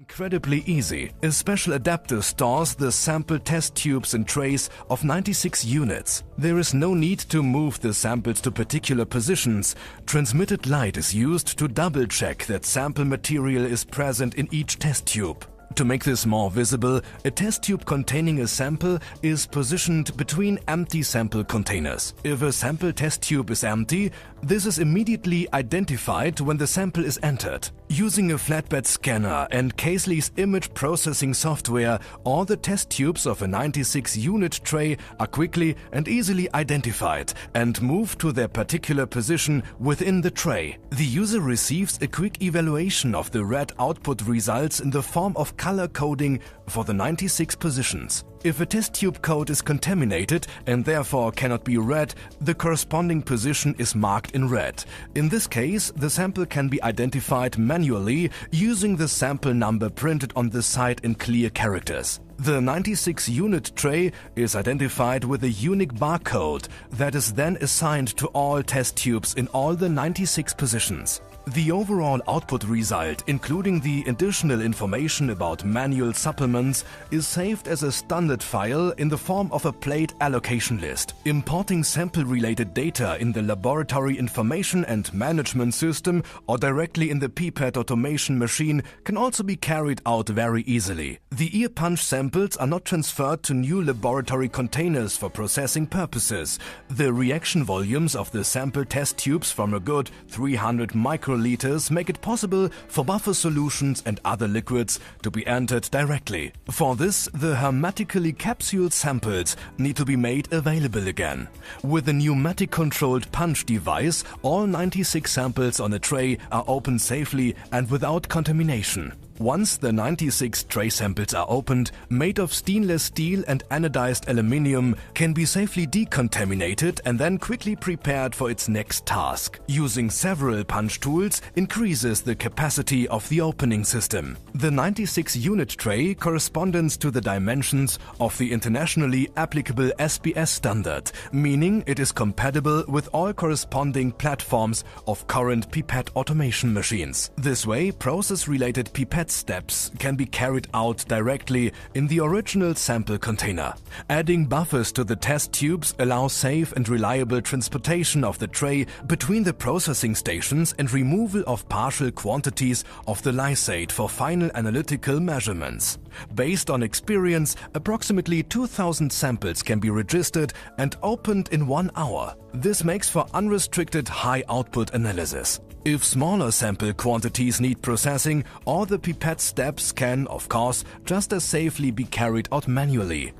Incredibly easy. A special adapter stores the sample test tubes in trays of 96 units. There is no need to move the samples to particular positions. Transmitted light is used to double-check that sample material is present in each test tube. To make this more visible, a test tube containing a sample is positioned between empty sample containers. If a sample test tube is empty, this is immediately identified when the sample is entered. Using a flatbed scanner and Caisley's image processing software, all the test tubes of a 96-unit tray are quickly and easily identified and moved to their particular position within the tray. The user receives a quick evaluation of the read output results in the form of color coding for the 96 positions. If a test tube code is contaminated and therefore cannot be read, the corresponding position is marked in red. In this case, the sample can be identified manually using the sample number printed on the side in clear characters. The 96-unit tray is identified with a unique barcode that is then assigned to all test tubes in all the 96 positions. The overall output result, including the additional information about manual supplements, is saved as a standard file in the form of a plate allocation list. Importing sample-related data in the laboratory information and management system or directly in the pipette automation machine can also be carried out very easily. The ear punch samples are not transferred to new laboratory containers for processing purposes. The reaction volumes of the sample test tubes from a good 300 microliters make it possible for buffer solutions and other liquids to be entered directly. For this, the hermetically capsuled samples need to be made available again. With a pneumatic-controlled punch device, all 96 samples on a tray are opened safely and without contamination. Once the 96 tray samples are opened, made of stainless steel and anodized aluminium can be safely decontaminated and then quickly prepared for its next task. Using several punch tools increases the capacity of the opening system. The 96-unit tray corresponds to the dimensions of the internationally applicable SBS standard, meaning it is compatible with all corresponding platforms of current pipette automation machines. This way, process-related pipette steps can be carried out directly in the original sample container. Adding buffers to the test tubes allows safe and reliable transportation of the tray between the processing stations and removal of partial quantities of the lysate for final analytical measurements. Based on experience, approximately 2,000 samples can be registered and opened in 1 hour. This makes for unrestricted high-output analysis. If smaller sample quantities need processing, all the pipette steps can, of course, just as safely be carried out manually.